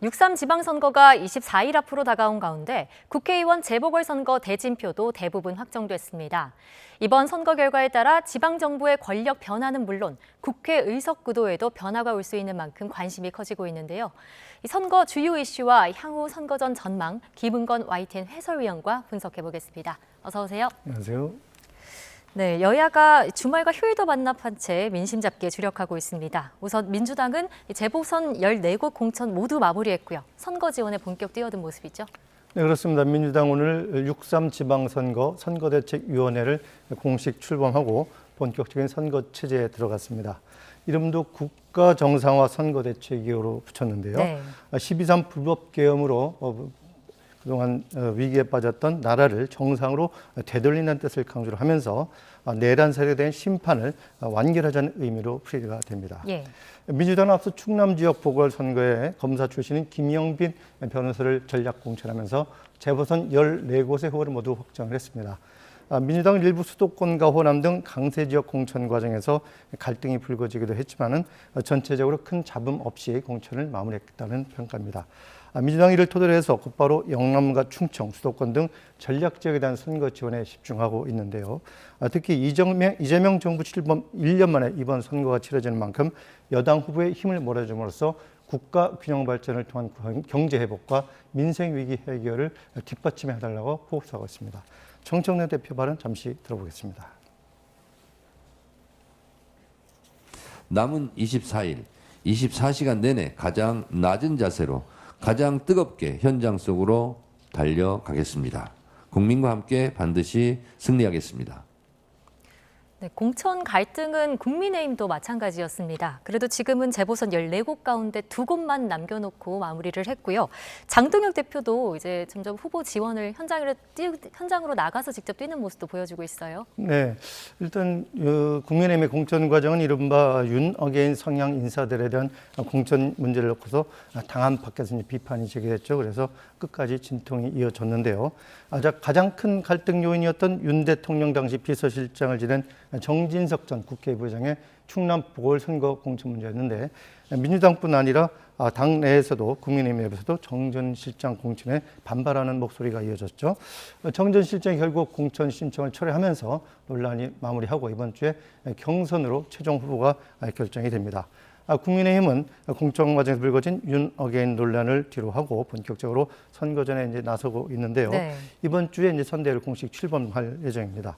6.3 지방선거가 24일 앞으로 다가온 가운데 국회의원 재보궐선거 대진표도 대부분 확정됐습니다. 이번 선거 결과에 따라 지방정부의 권력 변화는 물론 국회 의석 구도에도 변화가 올 수 있는 만큼 관심이 커지고 있는데요. 이 선거 주요 이슈와 향후 선거전 전망, 김은건 YTN 해설위원과 분석해보겠습니다. 어서 오세요. 안녕하세요. 네, 여야가 주말과 휴일도 반납한 채 민심 잡기에 주력하고 있습니다. 우선 민주당은 재보선 14곳 공천 모두 마무리했고요. 선거 지원에 본격 뛰어든 모습이죠. 네, 그렇습니다. 민주당 오늘 6.3 지방선거 선거대책위원회를 공식 출범하고 본격적인 선거 체제에 들어갔습니다. 이름도 국가정상화 선거대책위로 붙였는데요. 네. 12.3 불법계엄으로 그동안 위기에 빠졌던 나라를 정상으로 되돌리는 뜻을 강조를 하면서 내란 세력에 심판을 완결하자는 의미로 풀이가 됩니다. 예. 민주당은 앞서 충남 지역 보궐선거에 검사 출신인 김영빈 변호사를 전략 공천하면서 재보선 14곳의 후보를 모두 확정을 했습니다. 민주당은 일부 수도권과 호남 등 강세 지역 공천 과정에서 갈등이 불거지기도 했지만은 전체적으로 큰 잡음 없이 공천을 마무리했다는 평가입니다. 민주당이 이를 토대로 해서 곧바로 영남과 충청, 수도권 등 전략 지역에 대한 선거 지원에 집중하고 있는데요. 특히 이재명 정부 출범 1년 만에 이번 선거가 치러지는 만큼 여당 후보의 힘을 몰아줌으로써 국가 균형 발전을 통한 경제 회복과 민생 위기 해결을 뒷받침해달라고 호소하고 있습니다. 정청래 대표 발언 잠시 들어보겠습니다. 남은 24일, 24시간 내내 가장 낮은 자세로 가장 뜨겁게 현장 속으로 달려가겠습니다. 국민과 함께 반드시 승리하겠습니다. 네, 공천 갈등은 국민의힘도 마찬가지였습니다. 그래도 지금은 재보선 14곳 가운데 2곳만 남겨놓고 마무리를 했고요. 장동혁 대표도 이제 점점 후보 지원을 현장으로 나가서 직접 뛰는 모습도 보여주고 있어요. 네, 일단 국민의힘의 공천 과정은 이른바 윤 어게인 성향 인사들에 대한 공천 문제를 놓고서 당한 밖에서 비판이 제기됐죠. 그래서 끝까지 진통이 이어졌는데요. 가장 큰 갈등 요인이었던 윤 대통령 당시 비서실장을 지낸 정진석 전 국회부의장의 충남 보궐선거 공천 문제였는데 민주당뿐 아니라 당 내에서도 국민의힘에서도 정 전 실장 공천에 반발하는 목소리가 이어졌죠. 정 전 실장이 결국 공천 신청을 철회하면서 논란이 마무리하고 이번 주에 경선으로 최종 후보가 결정이 됩니다. 국민의힘은 공천 과정에서 불거진 윤 어게인 논란을 뒤로하고 본격적으로 선거전에 이제 나서고 있는데요. 네. 이번 주에 이제 선대위를 공식 출범할 예정입니다.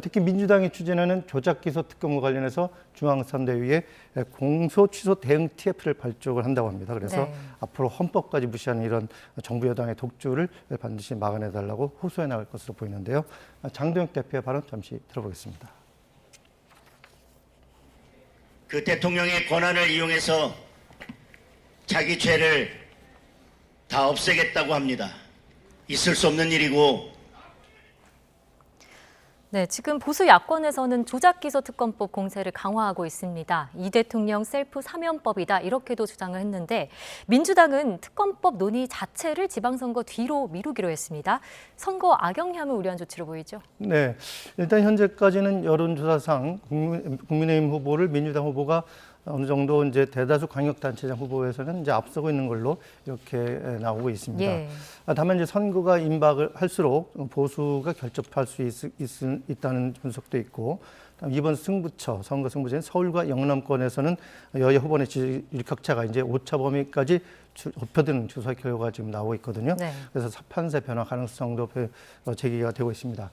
특히 민주당이 추진하는 조작기소 특검과 관련해서 중앙선대위에 공소 취소 대응 TF를 발족을 한다고 합니다. 그래서 네. 앞으로 헌법까지 무시하는 이런 정부 여당의 독주를 반드시 막아내달라고 호소해 나갈 것으로 보이는데요. 장동혁 대표의 발언 잠시 들어보겠습니다. 그 대통령의 권한을 이용해서 자기 죄를 다 없애겠다고 합니다. 있을 수 없는 일이고. 네, 지금 보수 야권에서는 조작기소 특검법 공세를 강화하고 있습니다. 이 대통령 셀프 사면법이다 이렇게도 주장을 했는데 민주당은 특검법 논의 자체를 지방선거 뒤로 미루기로 했습니다. 선거 악영향을 우려한 조치로 보이죠? 네, 일단 현재까지는 여론조사상 국민의힘 후보를 민주당 후보가 어느 정도 이제 대다수 광역단체장 후보에서는 이제 앞서고 있는 걸로 이렇게 나오고 있습니다. 예. 다만 이제 선거가 임박을 할수록 보수가 결집할 수 있다는 분석도 있고, 이번 선거 승부처인 서울과 영남권에서는 여야 후보의 지지율 격차가 이제 오차 범위까지 좁혀드는 조사 결과가 지금 나오고 있거든요. 네. 그래서 판세 변화 가능성도 제기가 되고 있습니다.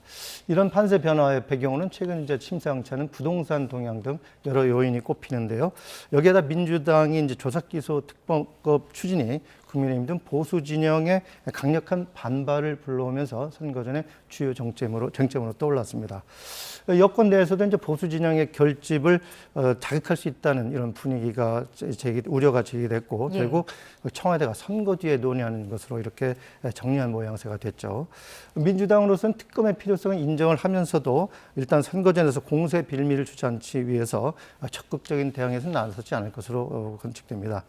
이런 판세 변화의 배경으로는 최근 이제 심상치 않은 부동산 동향 등 여러 요인이 꼽히는데요. 여기에다 민주당이 이제 조작기소 특검법 추진이 국민의힘 등 보수 진영의 강력한 반발을 불러오면서 선거 전에 주요 쟁점으로 떠올랐습니다. 여권 내에서도 이제 보수 진영의 결집을 자극할 수 있다는 이런 분위기가 우려가 제기됐고 예. 결국 청와대가 선거 뒤에 논의하는 것으로 이렇게 정리한 모양새가 됐죠. 민주당으로서는 특검의 필요성을 인정을 하면서도 일단 선거 전에서 공세 빌미를 주지 않기 위해서 적극적인 대응에서는 나서지 않을 것으로 관측됩니다.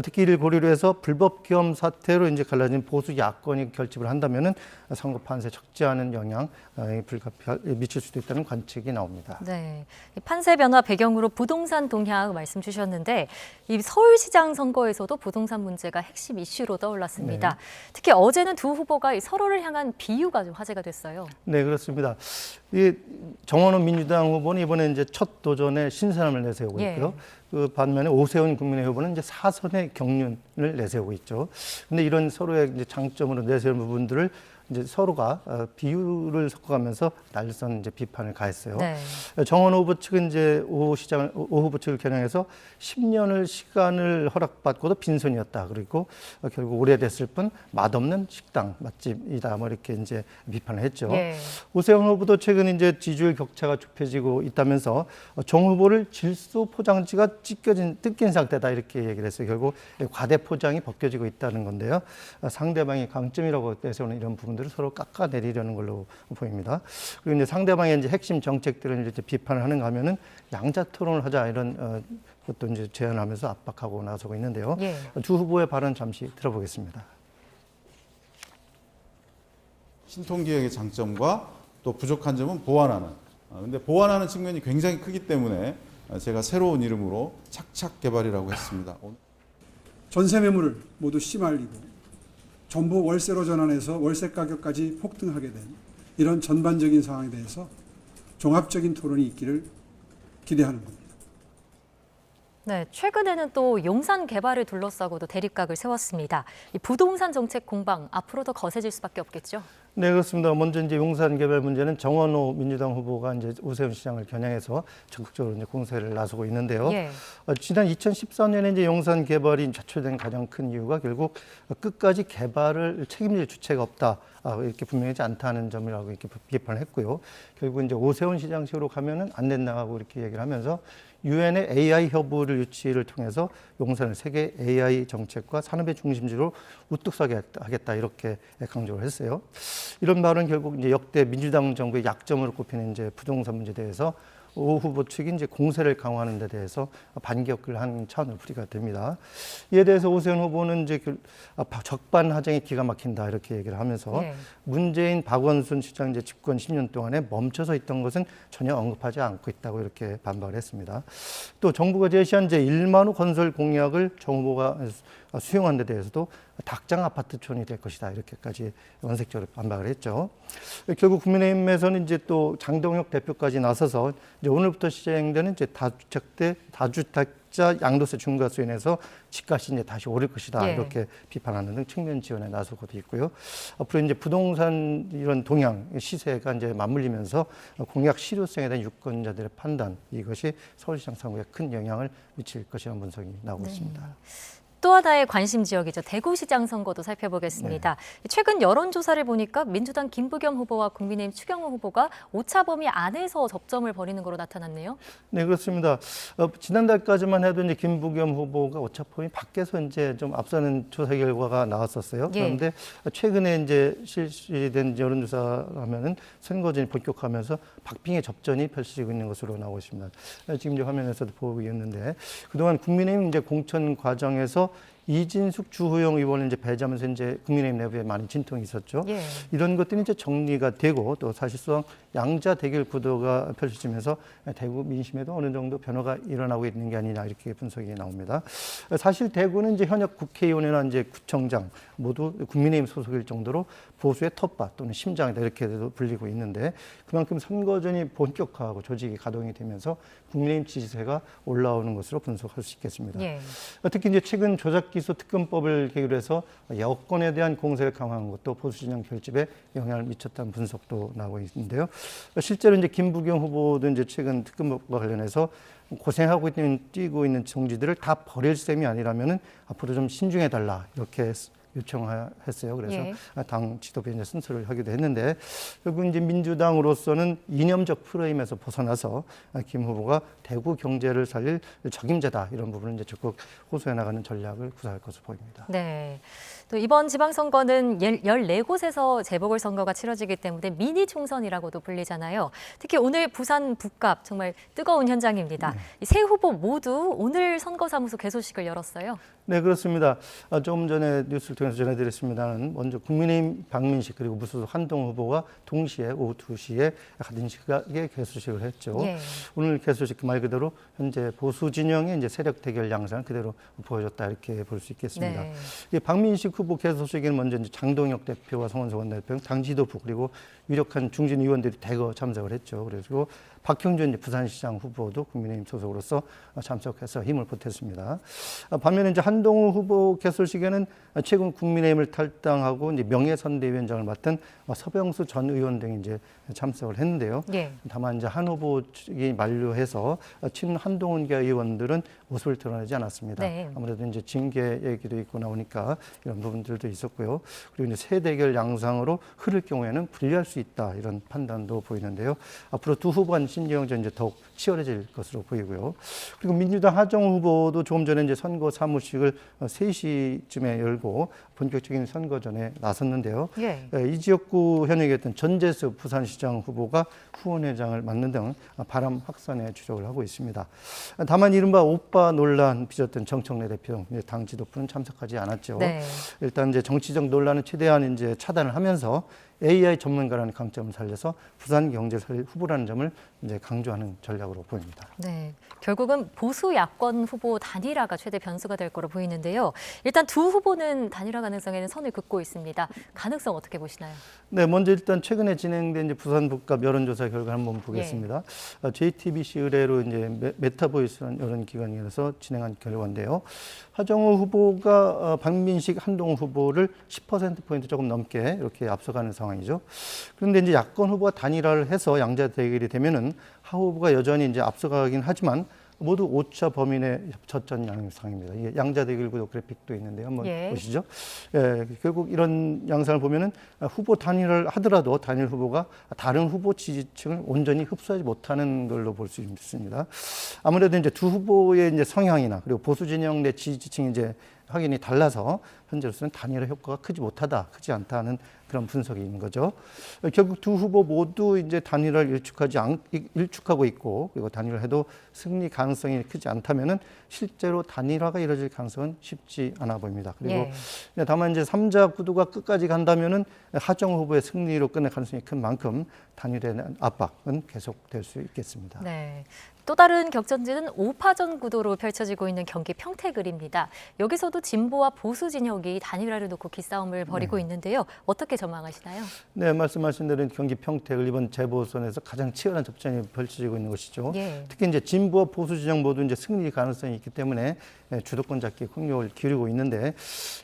특히 이를 고려로 해서 불법 계엄 사태로 이제 갈라진 보수 야권이 결집을 한다면은 선거 판세에 적지 않은 영향 미칠 수도 있다는 관측이 나옵니다. 네, 이 판세 변화 배경으로 부동산 동향 말씀 주셨는데 이 서울시장 선거에서도 부동산 문제가 문제가 핵심 이슈로 떠올랐습니다. 특히 어제는 두 후보가 이 서로를 향한 비유가 좀 화제가 됐어요. 네, 그렇습니다. 이 정원호 민주당 후보는 이번에 이제 첫 도전에 신선함을 내세우고 예. 있고요. 그 반면에 오세훈 국민의 후보는 이제 사선의 경륜을 내세우고 있죠. 근데 이런 서로의 이제 장점으로 내세운 부분들을 이제 서로가 비유를 섞어가면서 날선 이제 비판을 가했어요. 네. 정원호 후보 측은 이제 오 후보 측을 겨냥해서 10년을 시간을 허락받고도 빈손이었다. 그리고 결국 오래됐을 뿐 맛없는 식당 맛집이다. 뭐 이렇게 이제 비판을 했죠. 예. 오세훈 후보도 최근 이제 지지율 격차가 좁혀지고 있다면서 정 후보를 질소 포장지가 뜯긴 상태다 이렇게 얘기를 했어요. 결국 과대 포장이 벗겨지고 있다는 건데요. 상대방이 강점이라고 내세우는 이런 부분들을 서로 깎아내리려는 걸로 보입니다. 그리고 이제 상대방의 이제 핵심 정책들을 이제 비판을 하는가 하면은 양자 토론을 하자 이런 것도 이제 제안하면서 압박하고 나서고 있는데요. 예. 두 후보의 발언 잠시 들어보겠습니다. 신통기획의 장점과 또 부족한 점은 보완하는. 근데 보완하는 측면이 굉장히 크기 때문에 제가 새로운 이름으로 착착 개발이라고 했습니다. 전세 매물을 모두 씨말리고 전부 월세로 전환해서 월세 가격까지 폭등하게 된 이런 전반적인 상황에 대해서 종합적인 토론이 있기를 기대하는 겁니다. 네, 최근에는 또 용산 개발을 둘러싸고도 대립각을 세웠습니다. 이 부동산 정책 공방 앞으로 더 거세질 수밖에 없겠죠. 네, 그렇습니다. 먼저 이제 용산 개발 문제는 정원호 민주당 후보가 이제 오세훈 시장을 겨냥해서 적극적으로 이제 공세를 나서고 있는데요. 예. 지난 2014년에 이제 용산 개발이 좌초된 가장 큰 이유가 결국 끝까지 개발을 책임질 주체가 없다. 이렇게 분명하지 않다는 점이라고 이렇게 비판을 했고요. 결국 이제 오세훈 시장식으로 가면은 안 된다고 이렇게 얘기를 하면서 유엔의 AI 협의를 유치를 통해서 용산을 세계 AI 정책과 산업의 중심지로 우뚝 서게 하겠다 이렇게 강조를 했어요. 이런 말은 결국 이제 역대 민주당 정부의 약점으로 꼽히는 이제 부동산 문제에 대해서 오 후보 측이 이제 공세를 강화하는 데 대해서 반격을 한 차원을 풀이가 됩니다. 이에 대해서 오세훈 후보는 이제 적반하장이 기가 막힌다 이렇게 얘기를 하면서 네. 문재인 박원순 시장 이제 집권 10년 동안에 멈춰서 있던 것은 전혀 언급하지 않고 있다고 이렇게 반박을 했습니다. 또 정부가 제시한 이제 1만 호 건설 공약을 정 후보가 수용한 데 대해서도 닭장 아파트촌이 될 것이다 이렇게까지 원색적으로 반박을 했죠. 결국 국민의힘에서는 이제 또 장동혁 대표까지 나서서 이제 오늘부터 시행되는 이제 다주택자 양도세 중과세 인해서 집값이 이제 다시 오를 것이다 예. 이렇게 비판하는 등 측면 지원에 나서고도 있고요. 앞으로 이제 부동산 이런 동향 시세가 이제 맞물리면서 공약 실효성에 대한 유권자들의 판단 이것이 서울시장 선거에 큰 영향을 미칠 것이라는 분석이 나오고 있습니다. 또 하나의 관심 지역이죠. 대구시장 선거도 살펴보겠습니다. 최근 여론조사를 보니까 민주당 김부겸 후보와 국민의힘 추경호 후보가 오차 범위 안에서 접점을 벌이는 것으로 나타났네요. 네, 그렇습니다. 지난달까지만 해도 이제 김부겸 후보가 오차 범위 밖에서 이제 좀 앞서는 조사 결과가 나왔었어요. 예. 그런데 최근에 이제 실시된 여론조사라면은 선거전이 본격화하면서 박빙의 접전이 펼쳐지고 있는 것으로 나오고 있습니다. 지금 이제 화면에서도 보고 있는데 그동안 국민의힘 이제 공천 과정에서 이진숙 주호영 의원을 이제 배제하면서 이제 국민의힘 내부에 많은 진통이 있었죠. 예. 이런 것들이 이제 정리가 되고 또 사실상 양자 대결 구도가 펼쳐지면서 대구 민심에도 어느 정도 변화가 일어나고 있는 게 아니냐 이렇게 분석이 나옵니다. 사실 대구는 이제 현역 국회의원이나 이제 구청장 모두 국민의힘 소속일 정도로 보수의 텃밭 또는 심장이다 이렇게도 불리고 있는데 그만큼 선거전이 본격화하고 조직이 가동이 되면서 국민의힘 지지세가 올라오는 것으로 분석할 수 있겠습니다. 예. 특히 이제 최근 조작기소 특검법을 계기로 해서 여권에 대한 공세를 강화한 것도 보수진영 결집에 영향을 미쳤다는 분석도 나오고 있는데요. 실제로 이제 김부겸 후보도 이제 최근 특검법과 관련해서 고생하고 뛰고 있는 정지들을 다 버릴 셈이 아니라면은 앞으로 좀 신중해 달라 이렇게 요청했어요. 그래서 예. 당 지도부에 이제 순서를 하기도 했는데 결국 이제 민주당으로서는 이념적 프레임에서 벗어나서 김 후보가 대구 경제를 살릴 적임자다 이런 부분을 이제 적극 호소해 나가는 전략을 구사할 것으로 보입니다. 네. 또 이번 지방선거는 14곳에서 재보궐선거가 치러지기 때문에 미니 총선이라고도 불리잖아요. 특히 오늘 부산 북갑 정말 뜨거운 현장입니다. 이 세 후보 모두 오늘 선거사무소 개소식을 열었어요. 네, 그렇습니다. 조금 전에 뉴스를 통해서 전해드렸습니다는 먼저 국민의힘 박민식 그리고 무소속 한동훈 후보가 동시에 오후 2시에 같은 시각에 개소식을 했죠. 예. 오늘 개소식 그 말 그대로 현재 보수 진영의 이제 세력 대결 양상을 그대로 보여줬다 이렇게 볼 수 있겠습니다. 네. 이 박민식 후보 개소식에는 먼저 이제 장동혁 대표와 성원석 원내대표, 당 지도부 그리고 유력한 중진 의원들이 대거 참석을 했죠. 그리고 박형준 부산시장 후보도 국민의힘 소속으로서 참석해서 힘을 보탰습니다. 반면에 이제 한동훈 후보 개소식에는 최근 국민의힘을 탈당하고 이제 명예선대위원장을 맡은 서병수 전 의원 등이 이제 참석을 했는데요. 예. 다만 이제 한 후보 측이 만류해서 친 한동훈계 의원들은 모습을 드러내지 않았습니다. 네. 아무래도 이제 징계 얘기도 있고 나오니까 이런 부분들도 있었고요. 그리고 이제 세 대결 양상으로 흐를 경우에는 불리할 수 있다 이런 판단도 보이는데요. 앞으로 두 후보 간 신경전 이제 더욱 치열해질 것으로 보이고요. 그리고 민주당 하정우 후보도 조금 전에 이제 선거 사무식을 3시쯤에 열고 본격적인 선거전에 나섰는데요. 예. 이 지역구 현역이었던 전재수 부산시장 후보가 후원회장을 맡는 등 바람 확산에 주력을 하고 있습니다. 다만 이른바 오빠 논란 빚었던 정청래 대표 당 지도부는 참석하지 않았죠. 네. 일단 이제 정치적 논란은 최대한 이제 차단을 하면서 AI 전문가라는 강점을 살려서 부산 경제 살릴 후보라는 점을 이제 강조하는 전략으로 보입니다. 네, 결국은 보수 야권 후보 단일화가 최대 변수가 될 거로 보이는데요. 일단 두 후보는 단일화 가능성에는 선을 긋고 있습니다. 가능성 어떻게 보시나요? 네, 먼저 일단 최근에 진행된 이제 부산 북갑 여론조사 결과 한번 보겠습니다. JTBC 의뢰로 이제 메타보이스라는 여론기관에서 진행한 결과인데요. 하정우 후보가 박민식, 한동훈 후보를 10%포인트 조금 넘게 이렇게 앞서가는 상황이죠. 그런데 이제 야권 후보가 단일화를 해서 양자 대결이 되면은 하 후보가 여전히 이제 앞서가긴 하지만 모두 오차 범위 내 접전 양상입니다. 이게 양자 대결 구도 그래픽도 있는데 한번 보시죠. 예, 결국 이런 양상을 보면은 후보 단일화를 하더라도 단일 후보가 다른 후보 지지층을 온전히 흡수하지 못하는 걸로 볼 수 있습니다. 아무래도 이제 두 후보의 이제 성향이나 그리고 보수 진영 내 지지층이 이제 확연히 달라서 현재로서는 단일화 효과가 크지 않다는 그런 분석이 있는 거죠. 결국 두 후보 모두 이제 단일화를 일축하고 있고 그리고 단일화를 해도 승리 가능성이 크지 않다면은 실제로 단일화가 이루어질 가능성은 쉽지 않아 보입니다. 그리고 다만 이제 3자 구도가 끝까지 간다면은 하정우 후보의 승리로 끝낼 가능성이 큰 만큼 단일화에 대한 압박은 계속될 수 있겠습니다. 네. 또 다른 격전지는 5파전 구도로 펼쳐지고 있는 경기 평택을입니다. 여기서도 진보와 보수 진영이 단일화를 놓고 기싸움을 벌이고 있는데요. 어떻게 전망하시나요? 네, 말씀하신 대로 경기 평택을 이번 재보선에서 가장 치열한 접전이 펼쳐지고 있는 것이죠. 예. 특히 이제 진보와 보수 진영 모두 이제 승리 가능성이 있기 때문에 주도권 잡기에 국력을 기울이고 있는데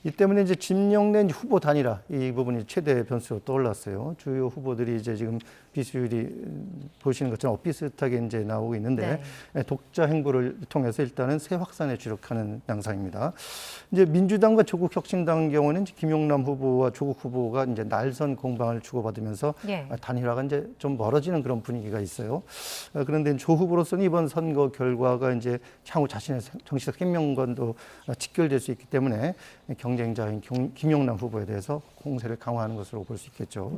이 때문에 이제 진영 내 후보 단일화 이 부분이 최대 변수로 떠올랐어요. 주요 후보들이 이제 지금 비수율이 보시는 것처럼 비슷하게 이제 나오고 있는데 독자 행보를 통해서 일단은 새 확산에 주력하는 양상입니다. 이제 민주당과 조국혁신당 경우는 이제 김용남 후보와 조국 후보가 이제 날선 공방을 주고받으면서 단일화가 이제 좀 멀어지는 그런 분위기가 있어요. 그런데 조 후보로서는 이번 선거 결과가 이제 향후 자신의 정치적 생명과도 직결될 수 있기 때문에 경쟁자인 김용남 후보에 대해서 공세를 강화하는 것으로 볼 수 있겠죠.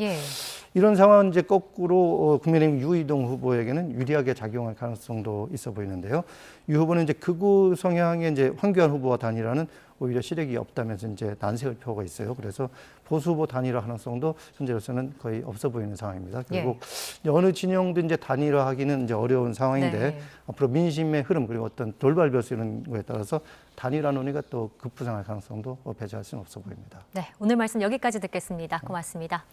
이런 상황은 이제 거꾸로 국민의힘 유이동 후보에게는 유리하게 작용할 가능성도 있어 보이는데요. 유 후보는 이제 극우 성향의 이제 황교안 후보와 단일화는 오히려 시력이 없다면서 이제 난색을 펴고 있어요. 그래서 보수 후보 단일화 가능성도 현재로서는 거의 없어 보이는 상황입니다. 결국 어느 진영도 이제 단일화하기는 이제 어려운 상황인데 앞으로 민심의 흐름 그리고 어떤 돌발 변수 이런 거에 따라서 단일화 논의가 또 급부상할 가능성도 배제할 수는 없어 보입니다. 네, 오늘 말씀 여기까지 듣겠습니다. 고맙습니다.